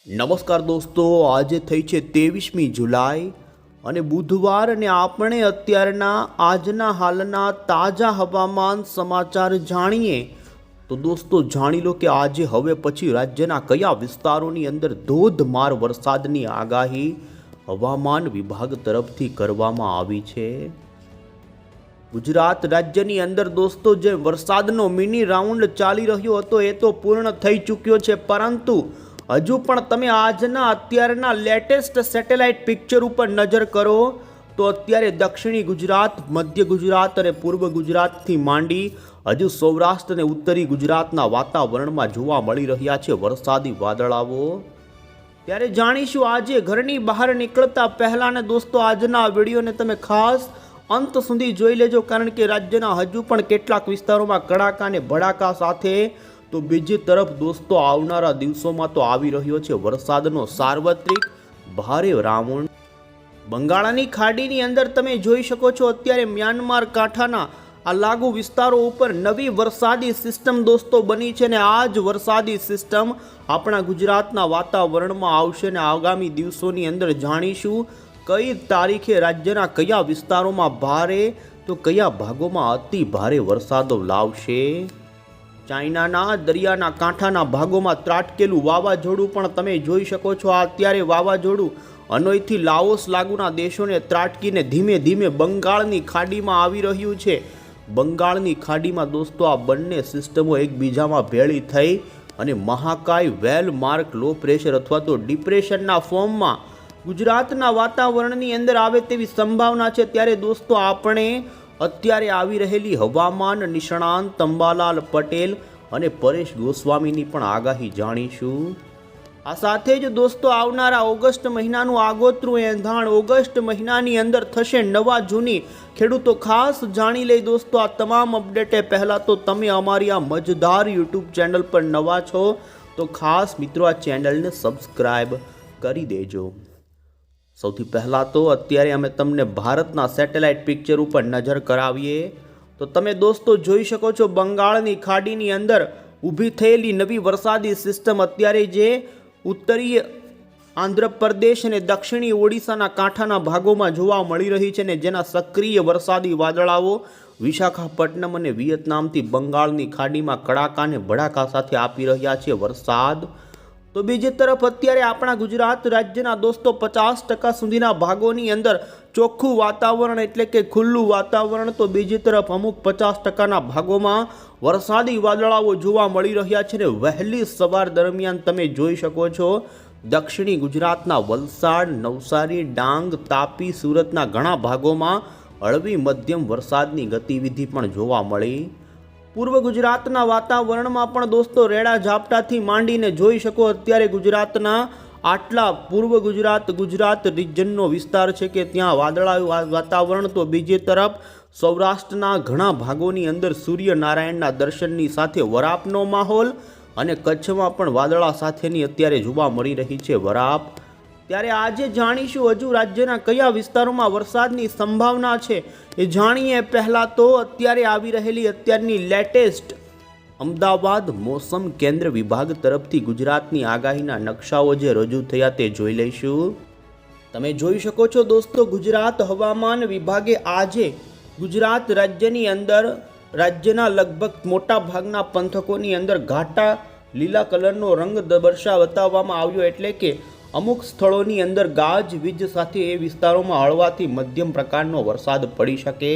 નમસ્કાર દોસ્તો, આજે થઈ છે 23મી જુલાઈ અને બુધવાર અને આપણે અત્યારના આજના હાલના તાજા હવામાન સમાચાર જાણીએ તો દોસ્તો જાણી લો કે આજે હવે પછી રાજ્યના કયા વિસ્તારોની અંદર ધોધમાર વરસાદની આગાહી હવામાન વિભાગ તરફથી કરવામાં આવી છે। ગુજરાત રાજ્યની અંદર દોસ્તો જે વરસાદનો મિની રાઉન્ડ ચાલી રહ્યો હતો એ તો પૂર્ણ થઈ ચૂક્યો છે, પરંતુ હજુ પણ તમે આજના અત્યારના લેટેસ્ટ સેટેલાઇટ પિક્ચર ઉપર નજર કરો તો અત્યારે દક્ષિણી ગુજરાત, મધ્ય ગુજરાત અને પૂર્વ ગુજરાતથી માંડી હજુ સૌરાષ્ટ્ર અને ઉત્તરી ગુજરાતના વાતાવરણમાં જોવા મળી રહ્યા છે વરસાદી વાદળાઓ। ત્યારે જાણીશું આજે ઘરની બહાર નીકળતા પહેલાં દોસ્તો આજના વિડીયોને તમે ખાસ અંત સુધી જોઈ લેજો, કારણ કે રાજ્યના હજુ પણ કેટલાક વિસ્તારોમાં કડાકા અને ભડાકા સાથે તો બીજી તરફ દોસ્તો આવનારા દિવસોમાં તો આવી રહ્યો છે વરસાદનો સાર્વત્રિક ભારે રાઉન્ડ। બંગાળની ખાડીની અંદર તમે જોઈ શકો છો અત્યારે મ્યાનમાર કાંઠાના આ લાગુ વિસ્તારો ઉપર નવી વરસાદી સિસ્ટમ દોસ્તો બની છે ને આ જ વરસાદી સિસ્ટમ આપણા ગુજરાતના વાતાવરણમાં આવશે ને આગામી દિવસોની અંદર જાણીશું કઈ તારીખે રાજ્યના કયા વિસ્તારોમાં ભારે તો કયા ભાગોમાં અતિ ભારે વરસાદો લાવશે। ચાઇનાના દરિયાના કાંઠાના ભાગોમાં ત્રાટકેલું વાવાઝોડું પણ તમે જોઈ શકો છો। આ અત્યારે વાવાઝોડું હનોઈથી લાઓસ લાગુના દેશોને ત્રાટકીને ધીમે ધીમે બંગાળની ખાડીમાં આવી રહ્યું છે। બંગાળની ખાડીમાં દોસ્તો આ બંને સિસ્ટમો એકબીજામાં ભેળી થઈ અને મહાકાય વેલ માર્ક લો પ્રેશર અથવા તો ડિપ્રેશનના ફોર્મમાં ગુજરાતના વાતાવરણની અંદર આવે તેવી સંભાવના છે। ત્યારે દોસ્તો આપણે અત્યારે આવી રહેલી હવામાન નિષ્ણાંત અંબાલાલ પટેલ અને પરેશ ગોસ્વામીની પણ આગાહી જાણીશું। આ સાથે જ દોસ્તો આવનારા ઓગસ્ટ મહિનાનું આગોતરું એંધાણ ઓગસ્ટ મહિનાની અંદર થશે નવા જૂની ખેડૂતો ખાસ જાણી લે દોસ્તો આ તમામ અપડેટે પહેલાં તો તમે અમારી આ મજેદાર યુટ્યુબ ચેનલ પર નવા છો તો ખાસ મિત્રો આ ચેનલને સબસ્ક્રાઈબ કરી દેજો। સૌથી પહેલાં તો અત્યારે અમે તમને ભારતના સેટેલાઇટ પિક્ચર ઉપર નજર કરાવીએ તો તમે દોસ્તો જોઈ શકો છો બંગાળની ખાડીની અંદર ઊભી થયેલી નવી વરસાદી સિસ્ટમ અત્યારે જે ઉત્તરીય આંધ્રપ્રદેશ અને દક્ષિણી ઓડિશાના કાંઠાના ભાગોમાં જોવા મળી રહી છે ને જેના સક્રિય વરસાદી વાદળાઓ વિશાખાપટ્ટનમ અને વિયેતનામથી બંગાળની ખાડીમાં કડાકા અને ભડાકા સાથે આપી રહ્યા છે વરસાદ। તો બીજી તરફ અત્યારે આપણા ગુજરાત રાજ્યના દોસ્તો 50% સુધીના ભાગોની અંદર ચોખ્ખું વાતાવરણ એટલે કે ખુલ્લું વાતાવરણ, તો બીજી તરફ અમુક 50%ના ભાગોમાં વરસાદી વાદળાઓ જોવા મળી રહ્યા છે ને વહેલી સવાર દરમિયાન તમે જોઈ શકો છો દક્ષિણી ગુજરાતના વલસાડ, નવસારી, ડાંગ, તાપી, સુરતના ઘણા ભાગોમાં હળવી મધ્યમ વરસાદની ગતિવિધિ પણ જોવા મળી। પૂર્વ ગુજરાતના વાતાવરણમાં પણ દોસ્તો રેડા ઝાપટાથી માંડીને જોઈ શકો અત્યારે ગુજરાતના આટલા પૂર્વ ગુજરાત રિજનનો વિસ્તાર છે કે ત્યાં વાદળાયું વાતાવરણ, તો બીજી તરફ સૌરાષ્ટ્રના ઘણા ભાગોની અંદર સૂર્યનારાયણના દર્શનની સાથે વરાપનો માહોલ અને કચ્છમાં પણ વાદળા સાથેની અત્યારે જોવા મળી રહી છે વરાપ। ત્યારે આજે જાણીશું હજુ રાજ્યના કયા વિસ્તારોમાં વરસાદની સંભાવના છે એ જાણીએ પહેલાં તો અત્યારે આવી રહેલી અત્યારની લેટેસ્ટ અમદાવાદ મોસમ કેન્દ્ર વિભાગ તરફથી ગુજરાતની આગાહીના નકશાઓ જે રજૂ થયા તે જોઈ લઈશું। તમે જોઈ શકો છો દોસ્તો ગુજરાત હવામાન વિભાગે આજે ગુજરાત રાજ્યની અંદર રાજ્યના લગભગ મોટા ભાગના પંથકોની અંદર ઘાટા લીલા કલરનો રંગ બતાવવામાં આવ્યો, એટલે કે અમુક સ્થળોની અંદર ગાજવીજ સાથે એ વિસ્તારોમાં હળવાથી મધ્યમ પ્રકારનો વરસાદ પડી શકે।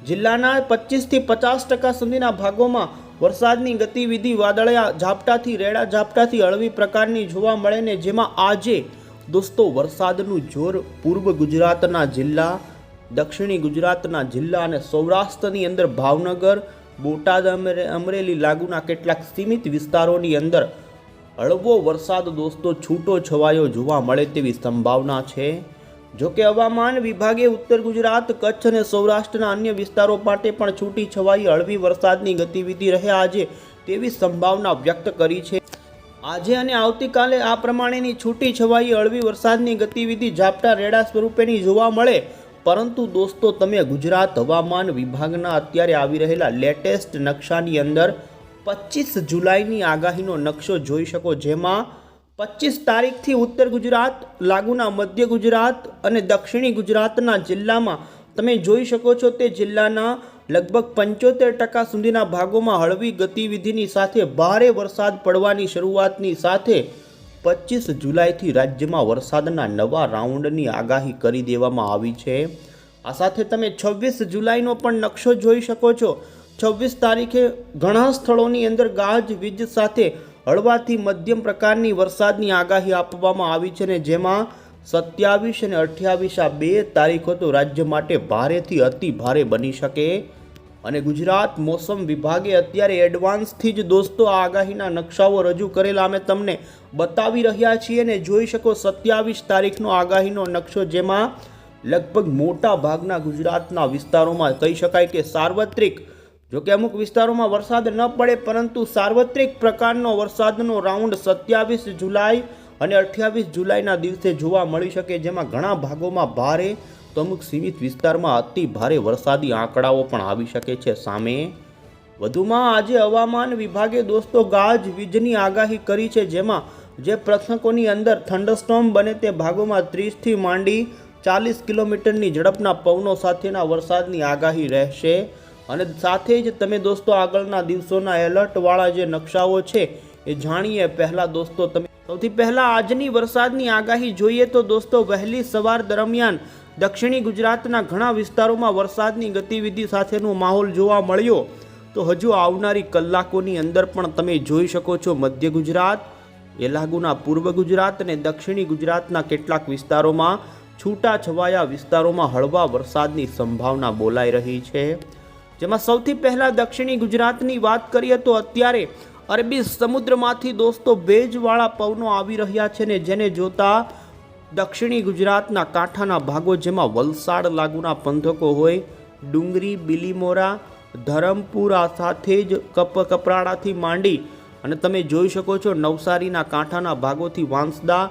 જિલ્લાના 25થી 50% સુધીના ભાગોમાં વરસાદની ગતિવિધિ વાદળિયા ઝાપટાથી રેડા ઝાપટાથી હળવી પ્રકારની જોવા મળે ને જેમાં આજે દોસ્તો વરસાદનું જોર પૂર્વ ગુજરાતના જિલ્લા, દક્ષિણી ગુજરાતના જિલ્લા અને સૌરાષ્ટ્રની અંદર ભાવનગર, બોટાદ, અમરેલી લાગુના કેટલાક સીમિત વિસ્તારોની અંદર હળવો વરસાદ દોસ્તો છૂટો છવાયો જોવા મળે તેવી સંભાવના છે। જોકે હવામાન વિભાગે ઉત્તર ગુજરાત, કચ્છ અને સૌરાષ્ટ્રના અન્ય વિસ્તારો માટે પણ છૂટી છવાઈ હળવી વરસાદની ગતિવિધિ રહે આજે તેવી સંભાવના વ્યક્ત કરી છે। આજે અને આવતીકાલે આ પ્રમાણેની છૂટી છવાઈ હળવી વરસાદની ગતિવિધિ ઝાપટા રેડા સ્વરૂપેની જોવા મળે, પરંતુ દોસ્તો તમે ગુજરાત હવામાન વિભાગના અત્યારે આવી રહેલા લેટેસ્ટ નકશાની અંદર 25 જુલાઈની આગાહીનો નકશો જોઈ શકો, જેમાં 25 તારીખથી ઉત્તર ગુજરાત લાગુના મધ્ય ગુજરાત અને દક્ષિણી ગુજરાતના જિલ્લામાં તમે જોઈ શકો છો તે જિલ્લાના લગભગ 75% સુધીના ભાગોમાં હળવી ગતિવિધિની સાથે ભારે વરસાદ પડવાની શરૂઆતની સાથે 25 જુલાઈથી રાજ્યમાં વરસાદના નવા રાઉન્ડની આગાહી કરી દેવામાં આવી છે। આ સાથે તમે 26 જુલાઈનો પણ નકશો જોઈ શકો છો। 26 તારીખે ઘણા સ્થળોની અંદર ગાજવીજ સાથે હળવાથી મધ્યમ પ્રકારની વરસાદની આગાહી આપવામાં આવી છે ને જેમાં 27 અને 28 આ 2 તારીખો તો રાજ્ય માટે ભારેથી અતિ ભારે બની શકે। અને ગુજરાત મોસમ વિભાગે અત્યારે એડવાન્સથી જ દોસ્તો આ આગાહીના નકશાઓ રજૂ કરેલા અમે તમને બતાવી રહ્યા છીએ ને જોઈ શકો 27 તારીખનો આગાહીનો નકશો જેમાં લગભગ મોટા ભાગના ગુજરાતના વિસ્તારોમાં કહી શકાય કે સાર્વત્રિક, જો કે અમુક વિસ્તારોમાં વરસાદ ન પડે પરંતુ સાર્વત્રિક પ્રકારનો વરસાદનો રાઉન્ડ 27 જુલાઈ અને 28 જુલાઈના દિવસે જોવા મળી શકે, જેમાં ઘણા ભાગોમાં ભારે તો અમુક સીમિત વિસ્તારમાં અતિ ભારે વરસાદી આંકડાઓ પણ આવી શકે છે સામે। વધુમાં આજે હવામાન વિભાગે દોસ્તો ગાજવીજની આગાહી કરી છે, જેમાં જે પંથકોની અંદર થંડરસ્ટોર્મ બને તે ભાગોમાં 30થી માંડી 40 કિલોમીટરની ઝડપના પવનો સાથેના વરસાદની આગાહી રહેશે। અને સાથે જ તમે દોસ્તો આગળના દિવસોના એલર્ટવાળા જે નકશાઓ છે એ જાણીએ પહેલાં દોસ્તો તમે સૌથી પહેલાં આજની વરસાદની આગાહી જોઈએ તો દોસ્તો વહેલી સવાર દરમિયાન દક્ષિણી ગુજરાતના ઘણા વિસ્તારોમાં વરસાદની ગતિવિધિ સાથેનો માહોલ જોવા મળ્યો, તો હજુ આવનારી કલાકોની અંદર પણ તમે જોઈ શકો છો મધ્ય ગુજરાત, એ લાગુના પૂર્વ ગુજરાત અને દક્ષિણી ગુજરાતના કેટલાક વિસ્તારોમાં છૂટાછવાયા વિસ્તારોમાં હળવા વરસાદની સંભાવના બોલાઈ રહી છે। જેમાં સૌથી પહેલાં દક્ષિણી ગુજરાતની વાત કરીએ તો અત્યારે અરબી સમુદ્રમાંથી દોસ્તો ભેજવાળા પવનો આવી રહ્યા છે ને જેને જોતા દક્ષિણી ગુજરાતના કાંઠાના ભાગો જેમાં વલસાડ લાગુના પંથકો હોય, ડુંગરી, બિલીમોરા, ધરમપુર આ સાથે જ કપરાડાથી માંડી અને તમે જોઈ શકો છો નવસારીના કાંઠાના ભાગોથી વાંસદા,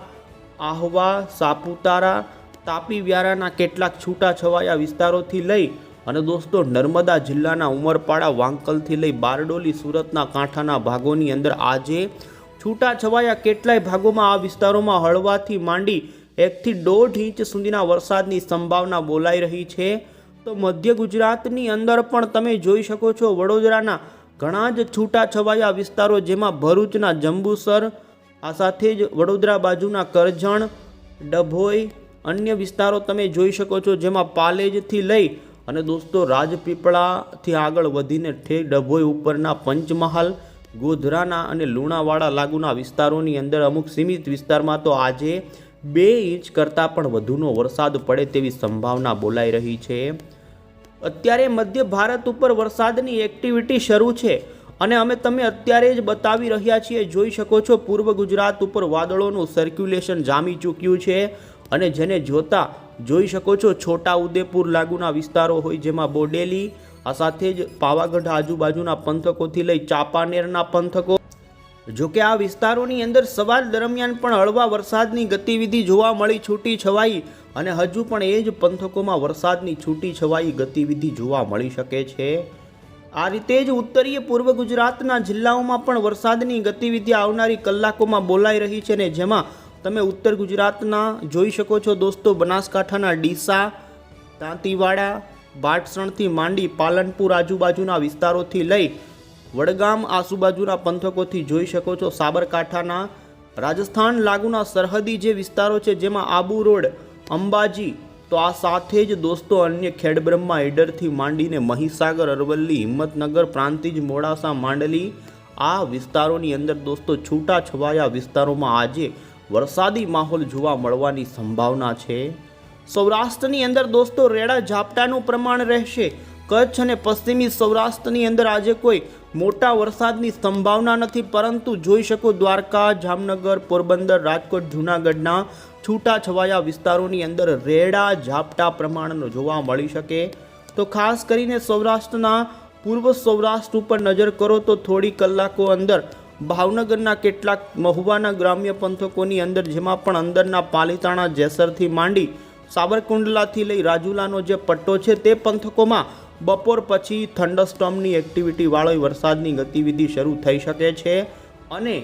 આહવા, સાપુતારા, તાપી વ્યારાના કેટલાક છૂટાછવાયા વિસ્તારોથી લઈ અને દોસ્તો નર્મદા જિલ્લાના ઉમરપાડા, વાંકલથી લઈ બારડોલી, સુરતના કાંઠાના ભાગોની અંદર આજે છૂટાછવાયા કેટલાય ભાગોમાં આ વિસ્તારોમાં હળવાથી માંડી 1 થી 1.5 ઇંચ સુધીના વરસાદની સંભાવના બોલાઈ રહી છે। તો મધ્ય ગુજરાતની અંદર પણ તમે જોઈ શકો છો વડોદરાના ઘણા જ છૂટાછવાયા વિસ્તારો જેમાં ભરૂચના જંબુસર, આ સાથે જ વડોદરા બાજુના કરજણ, ડભોઈ, અન્ય વિસ્તારો તમે જોઈ શકો છો જેમાં પાલેજથી લઈ અને દોસ્તો રાજપીપળાથી આગળ વધીને ઠેક ડભોઈ ઉપરના પંચમહાલ, ગોધરાના અને લુણાવાડા લાગુના વિસ્તારોની અંદર અમુક સીમિત વિસ્તારમાં તો આજે 2 ઇંચ કરતાં પણ વધુનો વરસાદ પડે તેવી સંભાવના બોલાઈ રહી છે। અત્યારે મધ્ય ભારત ઉપર વરસાદની એક્ટિવિટી શરૂ છે અને અમે તમે અત્યારે જ બતાવી રહ્યા છીએ, જોઈ શકો છો પૂર્વ ગુજરાત ઉપર વાદળોનું સર્ક્યુલેશન જામી ચૂક્યું છે અને જેને જોતા જોઈ શકો છો છોટા ઉદેપુર લાગુના વિસ્તારો હોય જેમાં બોડેલી, આ સાથે જ પાવાગઢ આજુબાજુના પંથકોથી લઈ ચાંપાનેરના પંથકો, જોકે આ વિસ્તારોની અંદર સવાર દરમિયાન પણ હળવા વરસાદની ગતિવિધિ જોવા મળી છૂટી છવાઈ અને હજુ પણ એ જ પંથકોમાં વરસાદની છૂટી છવાઈ ગતિવિધિ જોવા મળી શકે છે। આ રીતે જ ઉત્તરીય પૂર્વ ગુજરાતના જિલ્લાઓમાં પણ વરસાદની ગતિવિધિ આવનારી કલાકોમાં બોલાઈ રહી છે ને જેમાં તમે ઉત્તર ગુજરાતના જોઈ શકો છો દોસ્તો બનાસકાંઠાના ડીસા, દાંતીવાડા, બાટસણથી માંડી પાલનપુર આજુબાજુના વિસ્તારોથી લઈ વડગામ આજુબાજુના પંથકોથી જોઈ શકો છો સાબરકાંઠાના, રાજસ્થાન લાગુના સરહદી જે વિસ્તારો છે જેમાં આબુ રોડ, અંબાજી, તો આ સાથે જ દોસ્તો અન્ય ખેડબ્રહ્મા, ઈડરથી માંડીને મહીસાગર, અરવલ્લી, હિંમતનગર, પ્રાંતિજ, મોડાસા, માંડલી આ વિસ્તારોની અંદર દોસ્તો છૂટાછવાયા વિસ્તારોમાં આજે વરસાદી માહોલ જોવા મળવાની સંભાવના છે। સૌરાષ્ટ્રની અંદર દોસ્તો રેડા ઝાપટાનું પ્રમાણ રહેશે। કચ્છ અને પશ્ચિમી સૌરાષ્ટ્રની અંદર આજે કોઈ મોટા વરસાદની સંભાવના નથી, પરંતુ જોઈ શકો દ્વારકા, જામનગર, પોરબંદર, રાજકોટ, જૂનાગઢના છૂટાછવાયા વિસ્તારોની અંદર રેડા ઝાપટા પ્રમાણનો જોવા મળી શકે। તો ખાસ કરીને સૌરાષ્ટ્રના પૂર્વ સૌરાષ્ટ્ર ઉપર નજર કરો તો થોડી કલાકો અંદર ભાવનગરના કેટલાક મહુવાના ગ્રામ્ય પંથકોની અંદર જેમાં પણ અંદરના પાલીતાણા, જેસરથી માંડી સાબરકુંડલાથી લઈ રાજુલાનો જે પટ્ટો છે તે પંથકોમાં બપોર પછી થંડરસ્ટોર્મની એક્ટિવિટી વાળો વરસાદની ગતિવિધિ શરૂ થઈ શકે છે અને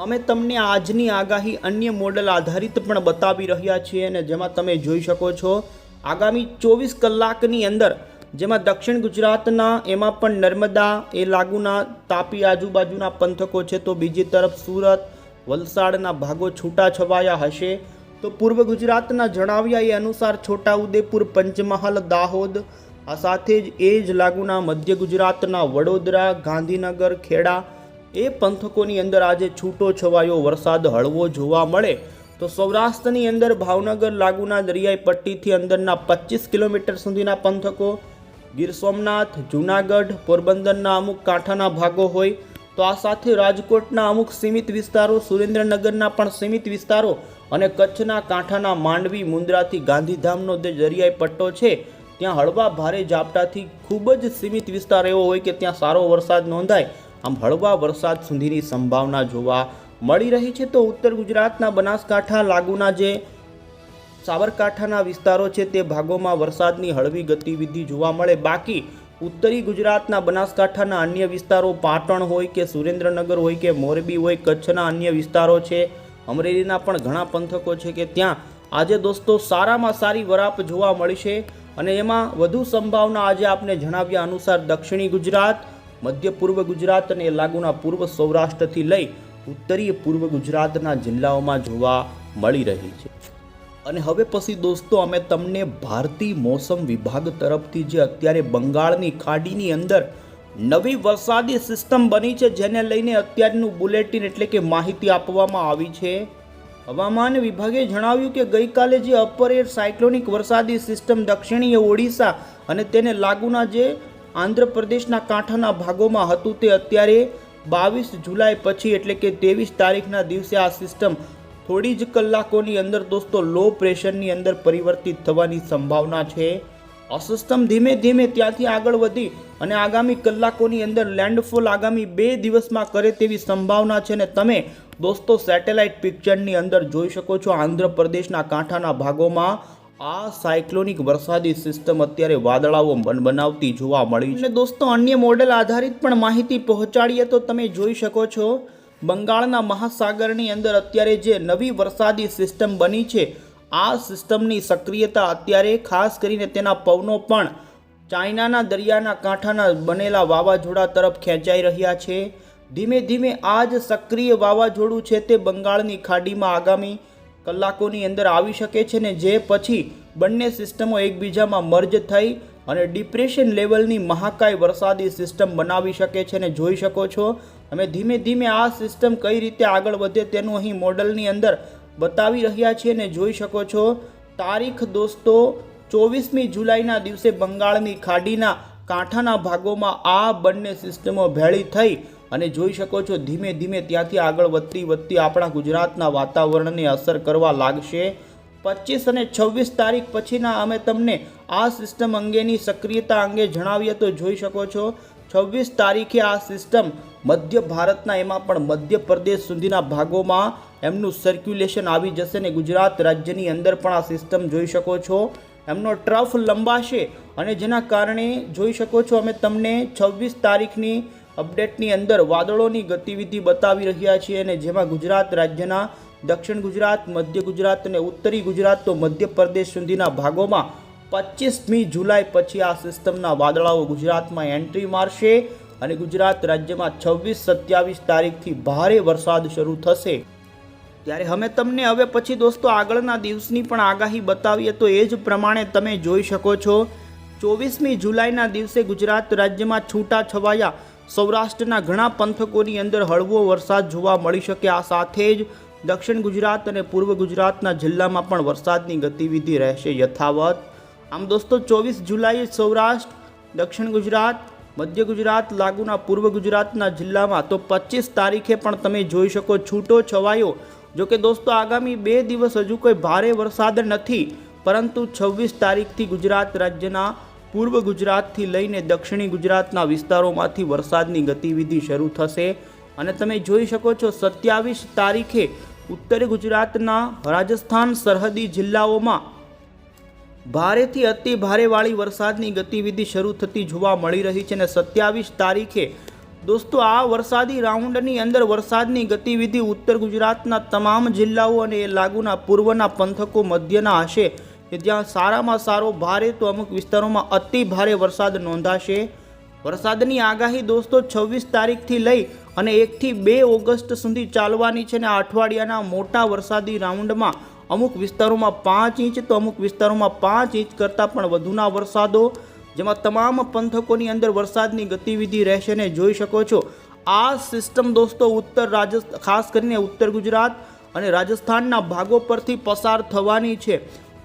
અમે તમને આજની આગાહી અન્ય મોડલ આધારિત પણ બતાવી રહ્યા છીએ અને જેમાં તમે જોઈ શકો છો આગામી 24 કલાકની અંદર જેમાં દક્ષિણ ગુજરાતના એમાં પણ નર્મદા એ લાગુના તાપી આજુબાજુના પંથકો છે, તો બીજી તરફ સુરત વલસાડના ભાગો છૂટાછવાયા હશે. તો પૂર્વ ગુજરાતના જણાવ્યા એ અનુસાર છોટાઉદેપુર પંચમહાલ દાહોદ આ સાથે જ એ જ લાગુના મધ્ય ગુજરાતના વડોદરા ગાંધીનગર ખેડા એ પંથકોની અંદર આજે છૂટો છવાયો વરસાદ હળવો જોવા મળે. તો સૌરાષ્ટ્રની અંદર ભાવનગર લાગુના દરિયાઈ પટ્ટીથી અંદરના 25 કિલોમીટર સુધીના પંથકો, ગીર સોમનાથ જૂનાગઢ પોરબંદરના અમુક કાંઠાના ભાગો હોય, તો આ સાથે રાજકોટના અમુક સીમિત વિસ્તારો, સુરેન્દ્રનગરના પણ સીમિત વિસ્તારો અને કચ્છના કાંઠાના માંડવી મુન્દ્રાથી ગાંધીધામનો જે દરિયાઈ પટ્ટો છે ત્યાં હળવા ભારે ઝાપટાથી ખૂબ જ સીમિત વિસ્તાર એવો હોય કે ત્યાં સારો વરસાદ નોંધાય. આમ હળવા વરસાદ સુધીની સંભાવના જોવા મળી રહી છે. તો ઉત્તર ગુજરાતના બનાસકાંઠા લાગુના જે સાબરકાંઠાના વિસ્તારો છે તે ભાગોમાં વરસાદની હળવી ગતિવિધિ જોવા મળે. બાકી ઉત્તરી ગુજરાતના બનાસકાંઠાના અન્ય વિસ્તારો પાટણ હોય કે સુરેન્દ્રનગર હોય કે મોરબી હોય, કચ્છના અન્ય વિસ્તારો છે, અમરેલીના પણ ઘણા પંથકો છે કે ત્યાં આજે દોસ્તો સારામાં સારી વરાપ જોવા મળશે. અને એમાં વધુ સંભાવના આજે આપને જણાવ્યા અનુસાર દક્ષિણી ગુજરાત, મધ્ય પૂર્વ ગુજરાત અને લાગુના પૂર્વ સૌરાષ્ટ્રથી લઈ ઉત્તરીય પૂર્વ ગુજરાતના જિલ્લાઓમાં જોવા મળી રહી છે. અને હવે પછી દોસ્તો અમે તમને ભારતીય મોસમ વિભાગ તરફથી જે અત્યારે બંગાળની ખાડીની અંદર નવી વરસાદી સિસ્ટમ બની છે જેને લઈને અત્યારનું બુલેટિન એટલે કે માહિતી આપવામાં આવી છે. હવામાન વિભાગે જણાવ્યું કે ગઈકાલે જે અપર એર સાયક્લોનિક વરસાદી સિસ્ટમ દક્ષિણીય ઓડિશા અને તેને લાગુના જે આંધ્રપ્રદેશના કાંઠાના ભાગોમાં હતું તે અત્યારે 22 જુલાઈ પછી એટલે કે 23 તારીખના દિવસે આ સિસ્ટમ થોડી જ કલાકોની અંદર દોસ્તો લો પ્રેશરની અંદર પરિવર્તિત થવાની સંભાવના છે. આ સિસ્ટમ ધીમે ધીમે ત્યાંથી આગળ વધી અને આગામી કલાકોની અંદર લેન્ડફોલ આગામી 2 દિવસમાં કરે તેવી સંભાવના છે. અને તમે દોસ્તો સેટેલાઇટ પિક્ચરની અંદર જોઈ શકો છો આંધ્રપ્રદેશના કાંઠાના ભાગોમાં આ સાયક્લોનિક વરસાદી સિસ્ટમ અત્યારે વાદળાઓ બનાવતી જોવા મળી છે. અને દોસ્તો અન્ય મોડેલ આધારિત પણ માહિતી પહોંચાડીએ તો તમે જોઈ શકો છો બંગાળના મહાસાગરની અંદર અત્યારે જે નવી વરસાદી સિસ્ટમ બની છે આ સિસ્ટમની સક્રિયતા અત્યારે ખાસ કરીને તેના પવનો પણ ચાઇનાના દરિયાના કાંઠાના બનેલા વાવાઝોડા તરફ ખેંચાઈ રહ્યા છે. ધીમે ધીમે આ જ સક્રિય વાવાઝોડું છે તે બંગાળની ખાડીમાં આગામી કલાકોની અંદર આવી શકે છે ને જે પછી બંને સિસ્ટમો એકબીજામાં મર્જ થઈ અને ડિપ્રેશન લેવલની મહાકાય વરસાદી સિસ્ટમ બનાવી શકે છે. ને જોઈ શકો છો અમે ધીમે ધીમે આ સિસ્ટમ કઈ રીતે આગળ વધે તેનું અહીં મોડલની અંદર બતાવી રહ્યા છીએ. ને જોઈ શકો છો તારીખ દોસ્તો 24મી જુલાઈના દિવસે બંગાળની ખાડીના કાંઠાના ભાગોમાં આ બંને સિસ્ટમો ભેળી થઈ અને જોઈ શકો છો ધીમે ધીમે ત્યાંથી આગળ વધતી આપણા ગુજરાતના વાતાવરણને અસર કરવા લાગશે. 25 અને 26 તારીખ પછીના અમે તમને આ સિસ્ટમ અંગેની સક્રિયતા અંગે જણાવીએ તો જોઈ શકો છો 26 તારીખે આ સિસ્ટમ મધ્ય ભારતના એમાં પણ મધ્યપ્રદેશ સુધીના ભાગોમાં એમનું સર્ક્યુલેશન આવી જશે ને ગુજરાત રાજ્યની અંદર પણ આ સિસ્ટમ જોઈ શકો છો એમનો ટ્રફ લંબાશે. અને જેના કારણે જોઈ શકો છો અમે તમને 26 તારીખની અપડેટની અંદર વાદળોની ગતિવિધિ બતાવી રહ્યા છીએ અને જેમાં ગુજરાત રાજ્યના દક્ષિણ ગુજરાત, મધ્ય ગુજરાત અને ઉત્તરી ગુજરાત તો મધ્યપ્રદેશ સુધીના ભાગોમાં 25મી જુલાઈ પછી આ સિસ્ટમના વાદળાઓ ગુજરાતમાં એન્ટ્રી મારશે અને ગુજરાત રાજ્યમાં 26-27 તારીખથી ભારે વરસાદ શરૂ થશે. ત્યારે અમે તમને હવે પછી દોસ્તો આગળના દિવસની પણ આગાહી બતાવીએ તો એ જ પ્રમાણે તમે જોઈ શકો છો 24મી જુલાઈના દિવસે ગુજરાત રાજ્યમાં છૂટા છવાયા સૌરાષ્ટ્રના ઘણા પંથકોની અંદર હળવો વરસાદ જોવા મળી શકે. આ સાથે જ દક્ષિણ ગુજરાત અને પૂર્વ ગુજરાતના જિલ્લામાં પણ વરસાદની ગતિવિધિ રહેશે યથાવત. આમ દોસ્તો 24 જુલાઈએ સૌરાષ્ટ્ર, દક્ષિણ ગુજરાત, મધ્ય ગુજરાત લાગુના પૂર્વ ગુજરાતના જિલ્લામાં તો 25 તારીખે પણ તમે જોઈ શકો છૂટો છવાયો. જો કે દોસ્તો આગામી 2 દિવસ હજુ કોઈ ભારે વરસાદ નથી, પરંતુ 26 તારીખથી ગુજરાત રાજ્યના પૂર્વ ગુજરાતથી લઈને દક્ષિણી ગુજરાતના વિસ્તારોમાંથી વરસાદની ગતિવિધિ શરૂ થશે. અને તમે જોઈ શકો છો 27 તારીખે ઉત્તર ગુજરાતના રાજસ્થાન સરહદી જિલ્લાઓમાં ભારેથી અતિ ભારેવાળી વરસાદની ગતિવિધિ શરૂ થતી જોવા મળી રહી છે. અને 27 તારીખે દોસ્તો આ વરસાદી રાઉન્ડની અંદર વરસાદની ગતિવિધિ ઉત્તર ગુજરાતના તમામ જિલ્લાઓ અને એ લાગુના પૂર્વના પંથકો મધ્યના હશે કે જ્યાં સારામાં સારો ભારે તો અમુક વિસ્તારોમાં અતિ ભારે વરસાદ નોંધાશે। વરસાદની આગાહી દોસ્તો 26 તારીખથી લઈ અને 1 થી 2 ઓગસ્ટ સુધી ચાલવાની છે અને આ અઠવાડિયાના મોટા વરસાદી રાઉન્ડમાં અમુક વિસ્તારોમાં 5 ઇંચ તો અમુક વિસ્તારોમાં 5 ઇંચ કરતાં પણ વધુના વરસાદો, જેમાં તમામ પંથકોની અંદર વરસાદની ગતિવિધિ રહેશે ને જોઈ શકો છો આ સિસ્ટમ દોસ્તો ખાસ કરીને ઉત્તર ગુજરાત અને રાજસ્થાનના ભાગો પરથી પસાર થવાની છે,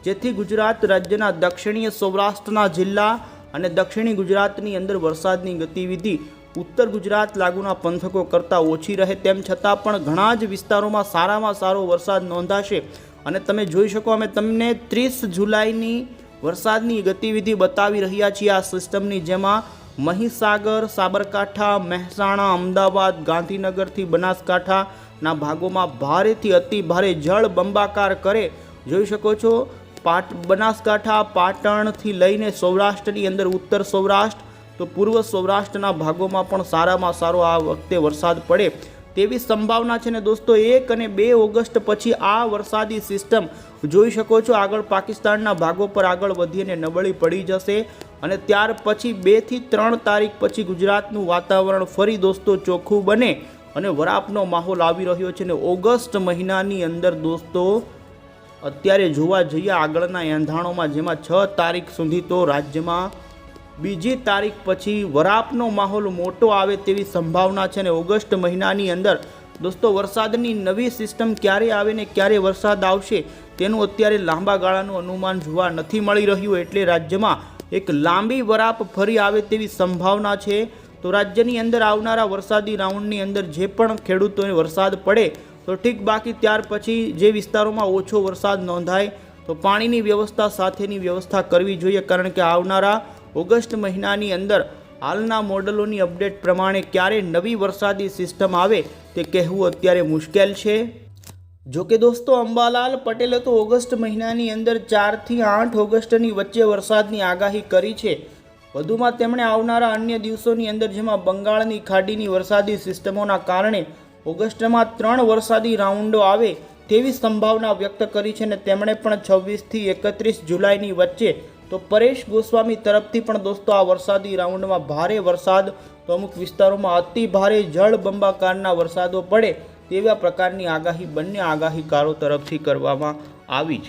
જેથી ગુજરાત રાજ્યના દક્ષિણીય સૌરાષ્ટ્રના જિલ્લા અને દક્ષિણી ગુજરાતની અંદર વરસાદની ગતિવિધિ ઉત્તર ગુજરાત લાગુના પંથકો કરતાં ઓછી રહે, તેમ છતાં પણ ઘણા જ વિસ્તારોમાં સારામાં સારો વરસાદ નોંધાશે। અને તમે જોઈ શકો અમે તમને 30 જુલાઈની વરસાદની ગતિવિધિ બતાવી રહ્યા છીએ આ સિસ્ટમની, જેમાં મહીસાગર, સાબરકાંઠા, મહેસાણા, અમદાવાદ, ગાંધીનગરથી બનાસકાંઠાના ભાગોમાં ભારેથી અતિ ભારે જળ બંબાકાર કરે જોઈ શકો છો। બનાસકાંઠા, પાટણથી લઈને સૌરાષ્ટ્રની અંદર ઉત્તર સૌરાષ્ટ્ર તો પૂર્વ સૌરાષ્ટ્રના ભાગોમાં પણ સારામાં સારો આ વખતે વરસાદ પડે તેવી સંભાવના છે ને દોસ્તો 1 અને 2 ઓગસ્ટ પછી આ વરસાદી સિસ્ટમ જોઈ શકો છો આગળ પાકિસ્તાનના ભાગો પર આગળ વધીને નબળી પડી જશે અને ત્યાર પછી 2 થી 3 તારીખ પછી ગુજરાતનું વાતાવરણ ફરી દોસ્તો ચોખ્ખું બને અને વરાપનો માહોલ આવી રહ્યો છે ને ઓગસ્ટ મહિનાની અંદર દોસ્તો અત્યારે જોવા જઈએ આગળના એંધાણોમાં, જેમાં 6 તારીખ સુધી તો રાજ્યમાં 2જી તારીખ પછી વરાપનો માહોલ મોટો આવે તેવી સંભાવના છે ને ઓગસ્ટ મહિનાની અંદર દોસ્તો વરસાદની નવી સિસ્ટમ ક્યારે આવે ને ક્યારે વરસાદ આવશે તેનું અત્યારે લાંબા ગાળાનું અનુમાન જોવા નથી મળી રહ્યું, એટલે રાજ્યમાં એક લાંબી વરાપ ફરી આવે તેવી સંભાવના છે। તો રાજ્યની અંદર આવનારા વરસાદી રાઉન્ડની અંદર જે પણ ખેડૂતોને વરસાદ પડે તો ઠીક, બાકી ત્યાર પછી જે વિસ્તારોમાં ઓછો વરસાદ નોંધાય તો પાણીની વ્યવસ્થા સાથેની વ્યવસ્થા કરવી જોઈએ, કારણ કે આવનારા ઓગસ્ટ મહિનાની અંદર હાલના મોડલોની અપડેટ પ્રમાણે ક્યારે નવી વરસાદી સિસ્ટમ આવે તે કહેવું અત્યારે મુશ્કેલ છે। જોકે દોસ્તો અંબાલાલ પટેલે તો ઓગસ્ટ મહિનાની અંદર 4 થી 8 ઓગસ્ટની વચ્ચે વરસાદની આગાહી કરી છે। વધુમાં તેમણે આવનારા અન્ય દિવસોની અંદર જેમાં બંગાળની ખાડીની વરસાદી સિસ્ટમોના કારણે ઓગસ્ટમાં 3 વરસાદી રાઉન્ડો આવે તેવી સંભાવના વ્યક્ત કરી છે અને તેમણે પણ 26 થી 31 જુલાઈની વચ્ચે તો પરેશ ગોસ્વામી તરફથી પણ દોસ્તો આ વરસાદી રાઉન્ડમાં ભારે વરસાદ તો અમુક વિસ્તારોમાં અતિ ભારે જળ બંબાકારના વરસાદો પડે તેવા પ્રકારની આગાહી બંને આગાહીકારો તરફથી કરવામાં આવી છે।